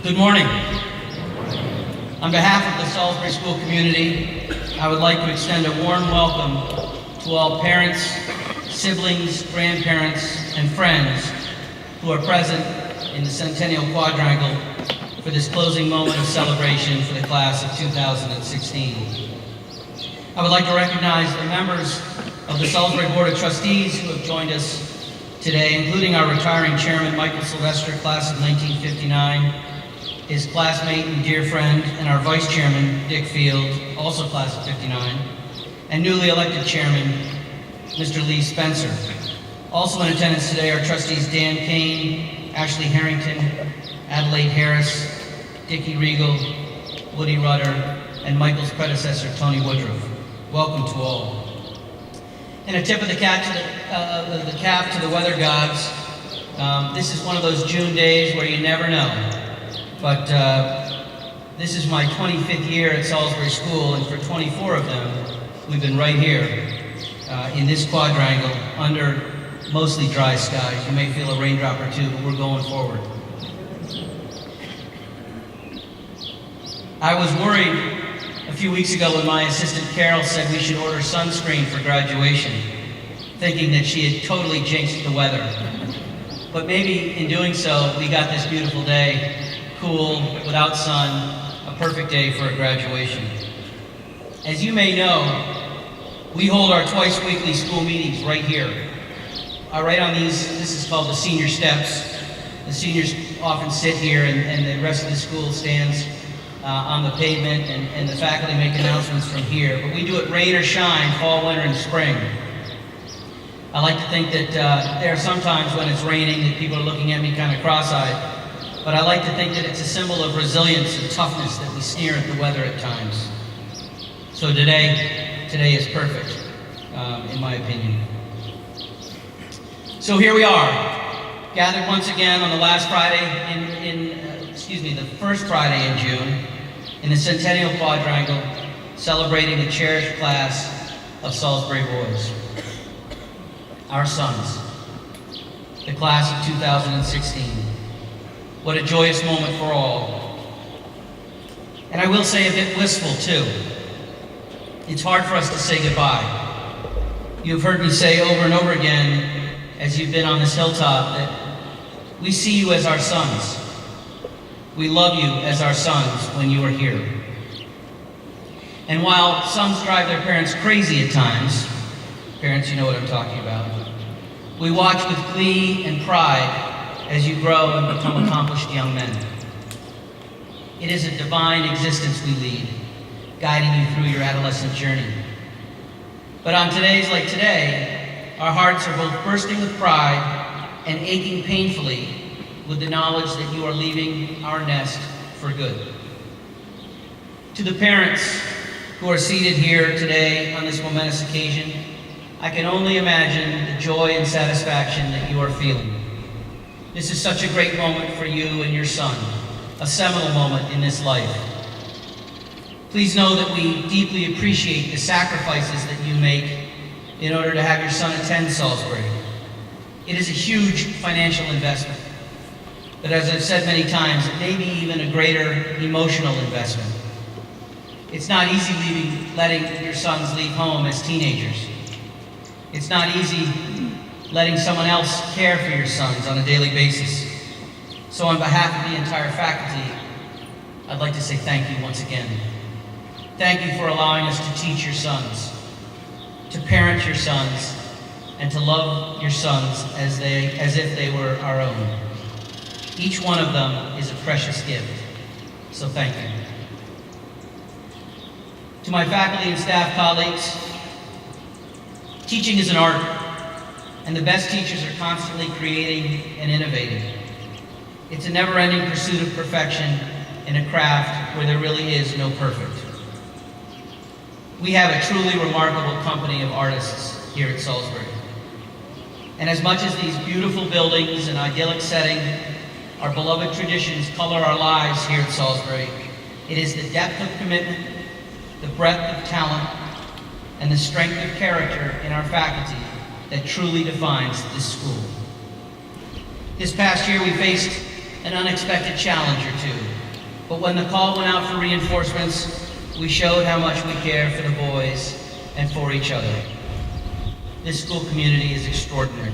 Good morning. On behalf of the Salisbury School community, I would like to extend a warm welcome to all parents, siblings, grandparents, and friends who are present in the Centennial Quadrangle for this closing moment of celebration for the class of 2016. I would like to recognize the members of the Salisbury Board of Trustees who have joined us today, including our retiring chairman, Michael Sylvester, class of 1959, his classmate and dear friend, and our vice chairman, Dick Field, also class of 59, and newly elected chairman, Mr. Lee Spencer. Also in attendance today are trustees Dan Kane, Ashley Harrington, Adelaide Harris, Dickie Regal, Woody Rudder, and Michael's predecessor, Tony Woodruff. Welcome to all. And a tip of the cap to the weather gods. This is one of those June days where you never know. But this is my 25th year at Salisbury School, and for 24 of them, we've been right here in this quadrangle under mostly dry skies. You may feel a raindrop or two, but we're going forward. I was worried a few weeks ago when my assistant Carol said we should order sunscreen for graduation, thinking that she had totally jinxed the weather. But maybe in doing so, we got this beautiful day, cool, without sun, a perfect day for a graduation. As you may know, we hold our twice weekly school meetings right here. Right on these, this is called the senior steps. The seniors often sit here and the rest of the school stands on the pavement, and the faculty make announcements from here. But we do it rain or shine, fall, winter, and spring. I like to think that there are some times when it's raining that people are looking at me kind of cross-eyed, but I like to think that it's a symbol of resilience and toughness that we sneer at the weather at times. So today is perfect, in my opinion. So here we are, gathered once again on the last Friday the first Friday in June, in the Centennial Quadrangle, celebrating the cherished class of Salisbury boys. Our sons, the class of 2016. What a joyous moment for all. And I will say a bit wistful too. It's hard for us to say goodbye. You've heard me say over and over again, as you've been on this hilltop, that we see you as our sons. We love you as our sons when you are here. And while sons drive their parents crazy at times, parents, you know what I'm talking about, we watch with glee and pride as you grow and become accomplished young men. It is a divine existence we lead, guiding you through your adolescent journey. But on days like today, our hearts are both bursting with pride and aching painfully with the knowledge that you are leaving our nest for good. To the parents who are seated here today on this momentous occasion, I can only imagine the joy and satisfaction that you are feeling. This is such a great moment for you and your son, a seminal moment in this life. Please know that we deeply appreciate the sacrifices that you make in order to have your son attend Salisbury. It is a huge financial investment, but as I've said many times, it may be even a greater emotional investment. It's not easy letting your sons leave home as teenagers. It's not easy letting someone else care for your sons on a daily basis. So on behalf of the entire faculty, I'd like to say thank you once again. Thank you for allowing us to teach your sons, to parent your sons, and to love your sons as if they were our own. Each one of them is a precious gift, so thank you. To my faculty and staff colleagues, teaching is an art, and the best teachers are constantly creating and innovating. It's a never-ending pursuit of perfection in a craft where there really is no perfect. We have a truly remarkable company of artists here at Salisbury. And as much as these beautiful buildings and idyllic setting, our beloved traditions color our lives here at Salisbury, it is the depth of commitment, the breadth of talent, and the strength of character in our faculty that truly defines this school. This past year, we faced an unexpected challenge or two. But when the call went out for reinforcements, we showed how much we care for the boys and for each other. This school community is extraordinary,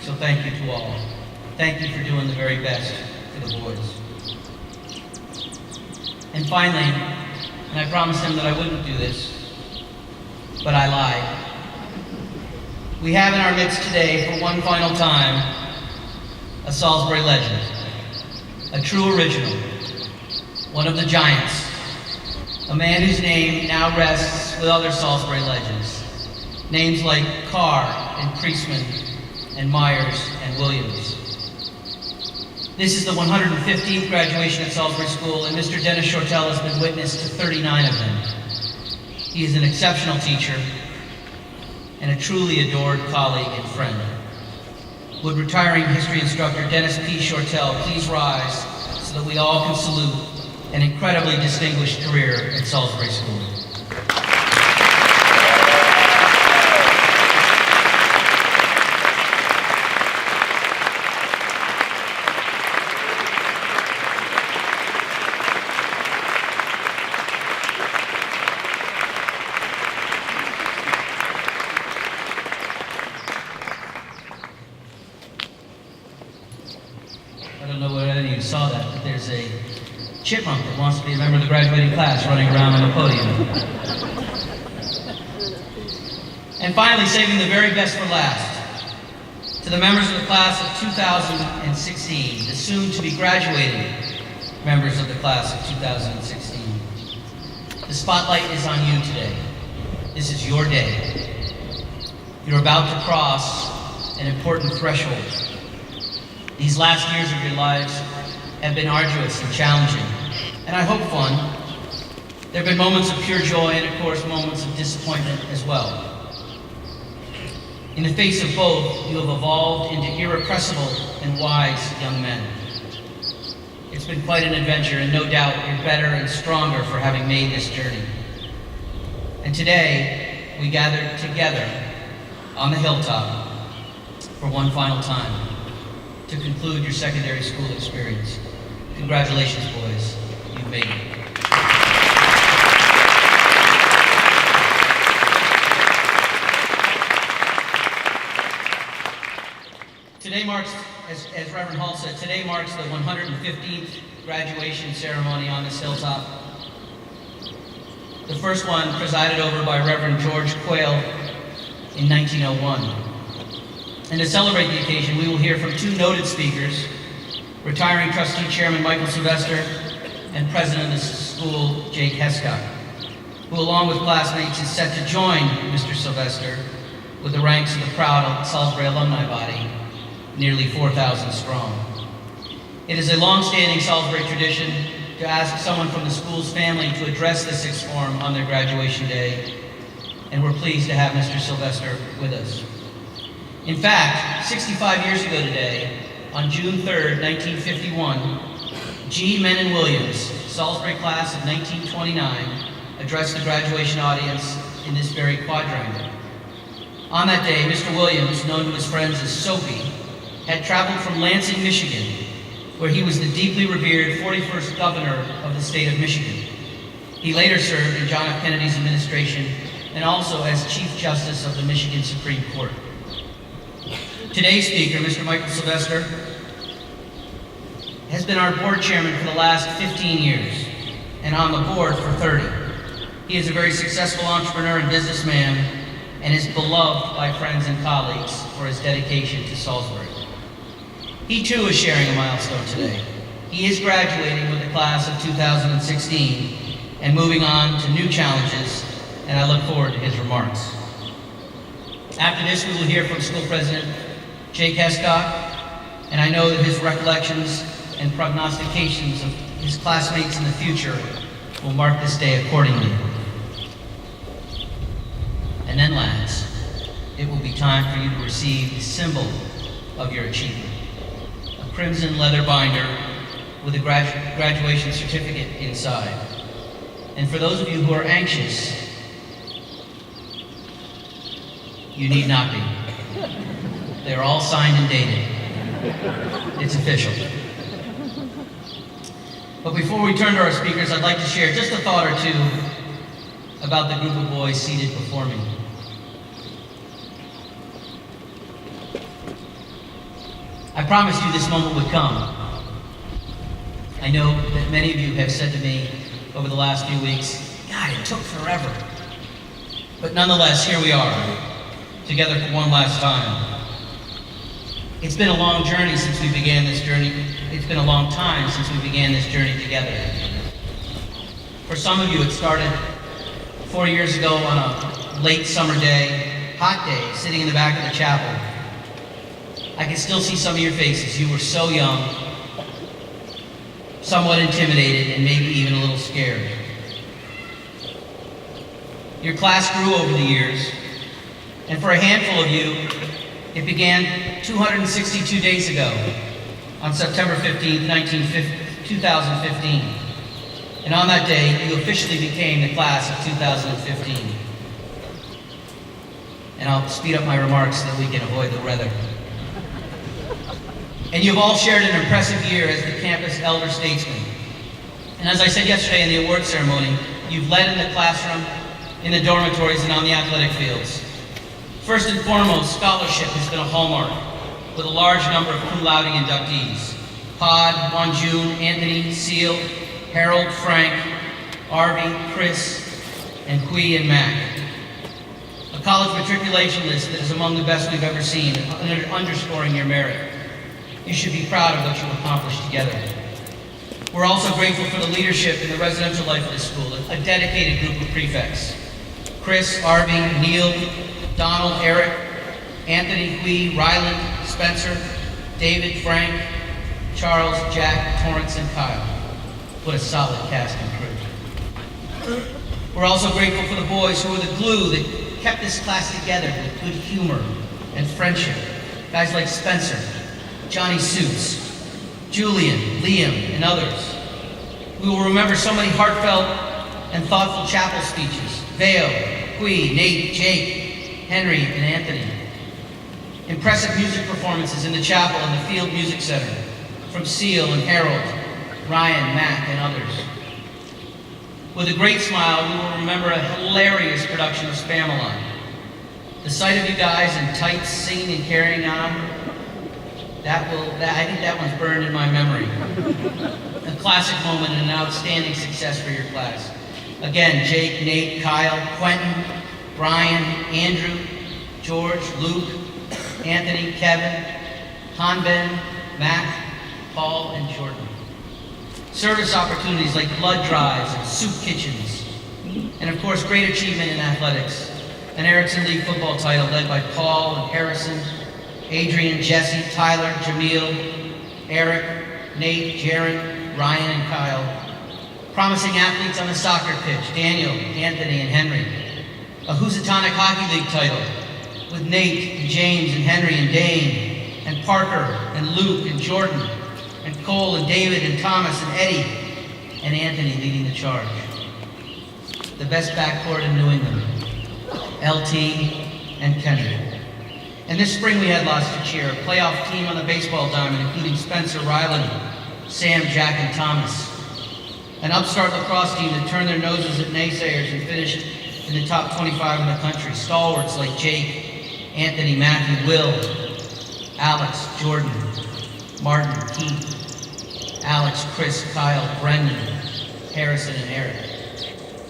so thank you to all. Thank you for doing the very best for the boys. And finally, and I promised him that I wouldn't do this, but I lied. We have in our midst today, for one final time, a Salisbury legend, a true original, one of the giants, a man whose name now rests with other Salisbury legends, names like Carr and Priestman and Myers and Williams. This is the 115th graduation at Salisbury School, and Mr. Dennis Shortell has been witness to 39 of them. He is an exceptional teacher and a truly adored colleague and friend. Would retiring history instructor Dennis P. Shortell please rise so that we all can salute an incredibly distinguished career at Salisbury School. I don't know whether any of you saw that, but there's a chipmunk that wants to be a member of the graduating class running around on the podium. And finally, saving the very best for last, to the members of the class of 2016, the soon-to-be graduating members of the class of 2016. The spotlight is on you today. This is your day. You're about to cross an important threshold. These last years of your lives have been arduous and challenging, and I hope fun. There have been moments of pure joy and, of course, moments of disappointment as well. In the face of both, you have evolved into irrepressible and wise young men. It's been quite an adventure, and no doubt you're better and stronger for having made this journey. And today, we gather together on the hilltop for one final time to conclude your secondary school experience. Congratulations, boys. You've made it. Today marks, as Reverend Hall said, today marks the 115th graduation ceremony on this hilltop. The first one presided over by Reverend George Quayle in 1901. And to celebrate the occasion, we will hear from two noted speakers, retiring trustee chairman Michael Sylvester and president of the school, Jake Hescott, who along with classmates is set to join Mr. Sylvester with the ranks of the proud Salisbury alumni body, nearly 4,000 strong. It is a long-standing Salisbury tradition to ask someone from the school's family to address the sixth form on their graduation day, and we're pleased to have Mr. Sylvester with us. In fact, 65 years ago today, on June 3rd, 1951, G. Menon Williams, Salisbury class of 1929, addressed the graduation audience in this very quadrangle. On that day, Mr. Williams, known to his friends as Soapy, had traveled from Lansing, Michigan, where he was the deeply revered 41st governor of the state of Michigan. He later served in John F. Kennedy's administration and also as Chief Justice of the Michigan Supreme Court. Today's speaker, Mr. Michael Sylvester, has been our board chairman for the last 15 years and on the board for 30. He is a very successful entrepreneur and businessman and is beloved by friends and colleagues for his dedication to Salisbury. He too is sharing a milestone today. He is graduating with the class of 2016 and moving on to new challenges, and I look forward to his remarks. After this, we will hear from school president Jake Hescott, and I know that his recollections and prognostications of his classmates in the future will mark this day accordingly. And then, lads, it will be time for you to receive the symbol of your achievement, a crimson leather binder with a graduation certificate inside. And for those of you who are anxious, you need not be. They're all signed and dated. It's official. But before we turn to our speakers, I'd like to share just a thought or two about the group of boys seated before me. I promised you this moment would come. I know that many of you have said to me over the last few weeks, God, it took forever. But nonetheless, here we are, together for one last time. It's been a long journey since we began this journey. It's been a long time since we began this journey together. For some of you, it started 4 years ago on a late summer day, hot day, sitting in the back of the chapel. I can still see some of your faces. You were so young, somewhat intimidated, and maybe even a little scared. Your class grew over the years, and for a handful of you, it began 262 days ago, on September 15th, 2015. And on that day, you officially became the class of 2015. And I'll speed up my remarks so that we can avoid the weather. And you've all shared an impressive year as the campus elder statesman. And as I said yesterday in the award ceremony, you've led in the classroom, in the dormitories, and on the athletic fields. First and foremost, scholarship has been a hallmark, with a large number of cum laude inductees. Pod, Wanjun, Anthony, Seal, Harold, Frank, Arby, Chris, and Kui and Mac. A college matriculation list that is among the best we've ever seen, underscoring your merit. You should be proud of what you've accomplished together. We're also grateful for the leadership in the residential life of this school, a dedicated group of prefects. Chris, Arby, Neil, Donald, Eric, Anthony, Huy, Ryland, Spencer, David, Frank, Charles, Jack, Torrance, and Kyle. What a solid cast and crew. We're also grateful for the boys who were the glue that kept this class together with good humor and friendship. Guys like Spencer, Johnny Suits, Julian, Liam, and others. We will remember so many heartfelt and thoughtful chapel speeches. Veo, Huy, Nate, Jake, Henry, and Anthony. Impressive music performances in the chapel and the Field Music Center from Seal and Harold, Ryan, Mac, and others. With a great smile, we will remember a hilarious production of Spamalot. The sight of you guys in tights singing and carrying on, I think that one's burned in my memory. A classic moment and an outstanding success for your class. Again, Jake, Nate, Kyle, Quentin, Brian, Andrew, George, Luke, Anthony, Kevin, Hanben, Mac, Paul, and Jordan. Service opportunities like blood drives and soup kitchens. And of course, great achievement in athletics. An Erickson League football title led by Paul and Harrison, Adrian, Jesse, Tyler, Jamil, Eric, Nate, Jaron, Ryan, and Kyle. Promising athletes on the soccer pitch, Daniel, Anthony, and Henry. A Housatonic Hockey League title with Nate, and James, and Henry, and Dane, and Parker, and Luke, and Jordan, and Cole, and David, and Thomas, and Eddie, and Anthony leading the charge. The best backcourt in New England, LT and Kendrick. And this spring we had lots to cheer. A playoff team on the baseball diamond, including Spencer, Ryland, Sam, Jack, and Thomas. An upstart lacrosse team that turned their noses at naysayers and finished in the top 25 in the country. Stalwarts like Jake, Anthony, Matthew, Will, Alex, Jordan, Martin, Keith, Alex, Chris, Kyle, Brendan, Harrison, and Eric.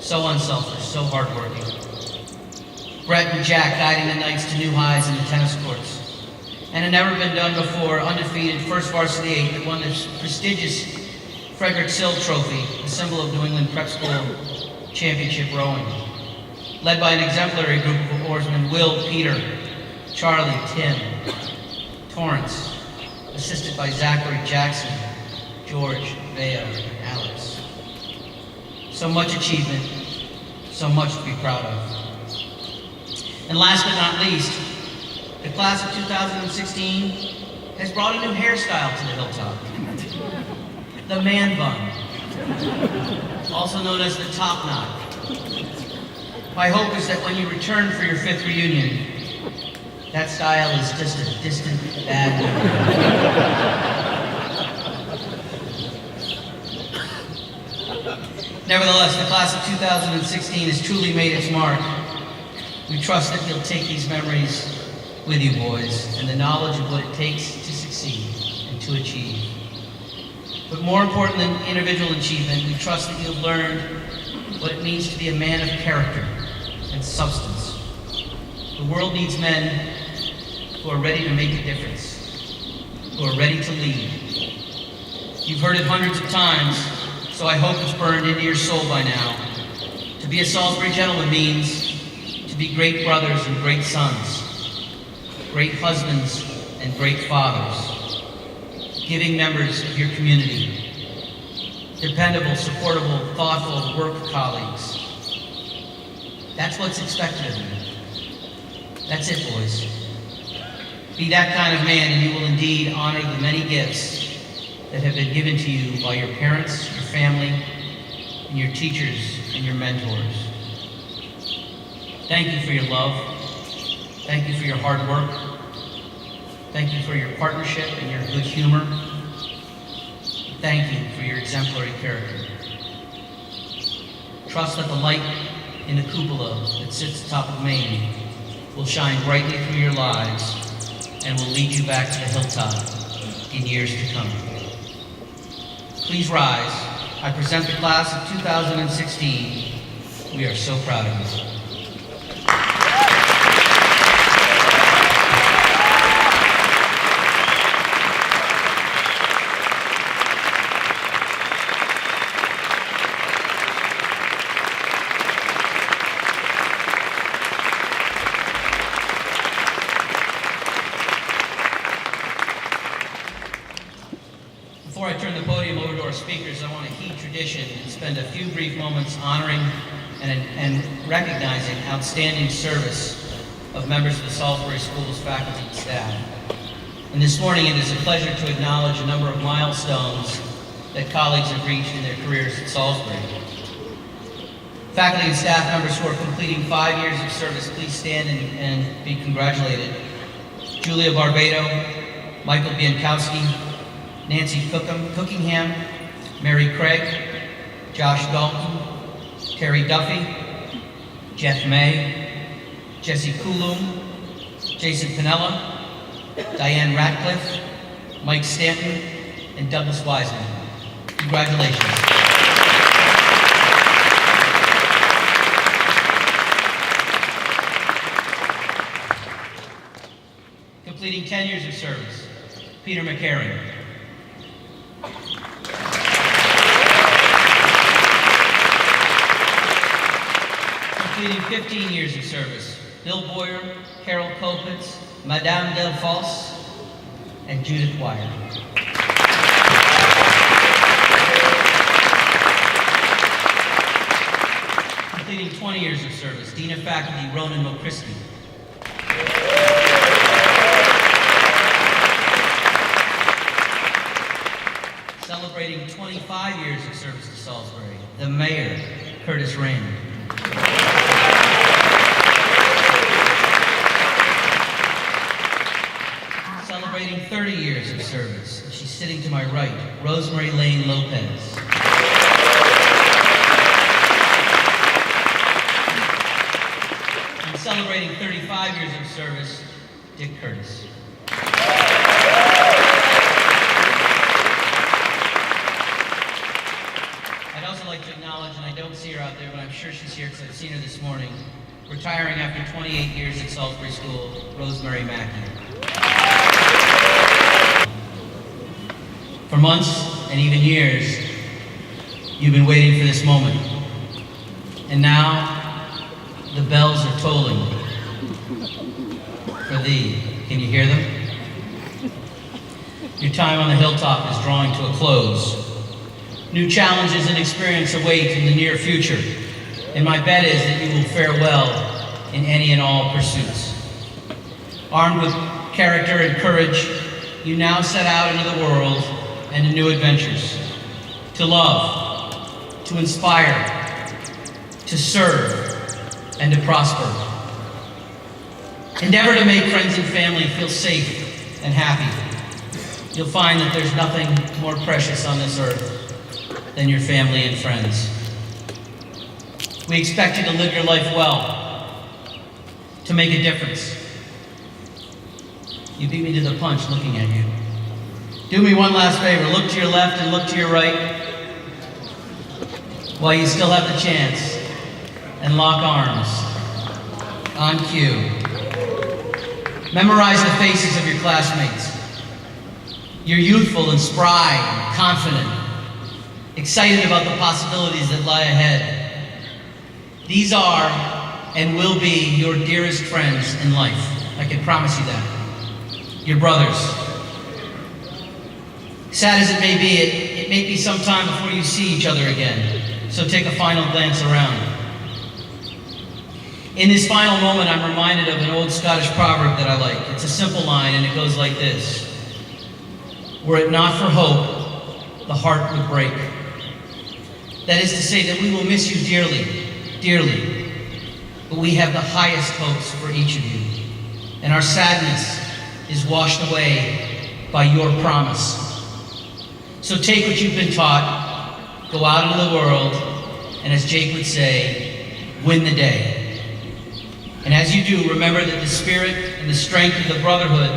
So unselfish, so hardworking. Brett and Jack guiding the Knights to new highs in the tennis courts. And had never been done before, undefeated first varsity 8 that won this prestigious Frederick Sill Trophy, the symbol of New England Prep School Championship rowing. Led by an exemplary group of oarsmen, Will, Peter, Charlie, Tim, Torrance, assisted by Zachary, Jackson, George, Veo, and Alex. So much achievement, so much to be proud of. And last but not least, the class of 2016 has brought a new hairstyle to the Hilltop. The man bun, also known as the top knot. My hope is that when you return for your 5th reunion, that style is just a distant, bad memory. Nevertheless, the class of 2016 has truly made its mark. We trust that you'll take these memories with you, boys, and the knowledge of what it takes to succeed and to achieve. But more important than individual achievement, we trust that you've learned what it means to be a man of character and substance. The world needs men who are ready to make a difference, who are ready to lead. You've heard it hundreds of times, so I hope it's burned into your soul by now. To be a Salisbury gentleman means to be great brothers and great sons, great husbands and great fathers, giving members of your community, dependable, supportable, thoughtful work colleagues. That's what's expected of you. That's it, boys. Be that kind of man, and you will indeed honor the many gifts that have been given to you by your parents, your family, and your teachers and your mentors. Thank you for your love. Thank you for your hard work. Thank you for your partnership and your good humor. Thank you for your exemplary character. Trust that the light in the cupola that sits atop of Maine will shine brightly through your lives and will lead you back to the hilltop in years to come. Please rise. I present the class of 2016. We are so proud of you. Before I turn the podium over to our speakers, I want to heed tradition and spend a few brief moments honoring and recognizing outstanding service of members of the Salisbury School's faculty and staff. And this morning, it is a pleasure to acknowledge a number of milestones that colleagues have reached in their careers at Salisbury. Faculty and staff members who are completing 5 years of service, please stand and be congratulated. Julia Barbado, Michael Biankowski, Nancy Cookingham, Mary Craig, Josh Dalton, Terry Duffy, Jeff May, Jesse Coulomb, Jason Pinella, Diane Ratcliffe, Mike Stanton, and Douglas Wiseman. Congratulations. Completing 10 years of service, Peter McCarran. Completing 15 years of service, Bill Boyer, Carol Kopitz, Madame Delfos, and Judith Wire. Completing 20 years of service, Dean of Faculty, Ronan McChristy. Celebrating 25 years of service to Salisbury, the Mayor, Curtis Raymond. Celebrating 30 years of service, she's sitting to my right, Rosemary Lane Lopez. And celebrating 35 years of service, Dick Curtis. I'd also like to acknowledge, and I don't see her out there, but I'm sure she's here because I've seen her this morning, retiring after 28 years at Salisbury School, Rosemary Mackey. For months and even years, you've been waiting for this moment. And now, the bells are tolling for thee. Can you hear them? Your time on the hilltop is drawing to a close. New challenges and experience await in the near future, and my bet is that you will fare well in any and all pursuits. Armed with character and courage, you now set out into the world and to new adventures, to love, to inspire, to serve, and to prosper. Endeavor to make friends and family feel safe and happy. You'll find that there's nothing more precious on this earth. than your family and friends. We expect you to live your life well, to make a difference. You beat me to the punch looking at you. Do me one last favor. Look to your left and look to your right while you still have the chance, and lock arms. On cue. Memorize the faces of your classmates. You're youthful and spry and confident, excited about the possibilities that lie ahead. These are and will be your dearest friends in life. I can promise you that. Your brothers. Sad as it may be, it may be some time before you see each other again. So take a final glance around. In this final moment, I'm reminded of an old Scottish proverb that I like. It's a simple line, and it goes like this. Were it not for hope, the heart would break. That is to say that we will miss you dearly, dearly, but we have the highest hopes for each of you. And our sadness is washed away by your promise. So take what you've been taught, go out into the world, and as Jake would say, win the day. And as you do, remember that the spirit and the strength of the brotherhood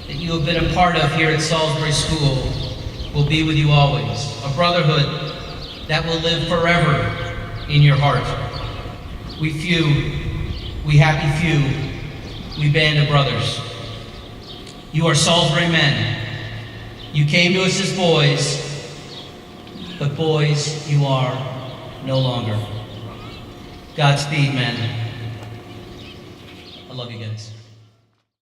that you have been a part of here at Salisbury School will be with you always. A brotherhood that will live forever in your heart. We happy few, we band of brothers. You are Salisbury men. You came to us as boys, but boys you are no longer. Godspeed, men. I love you guys.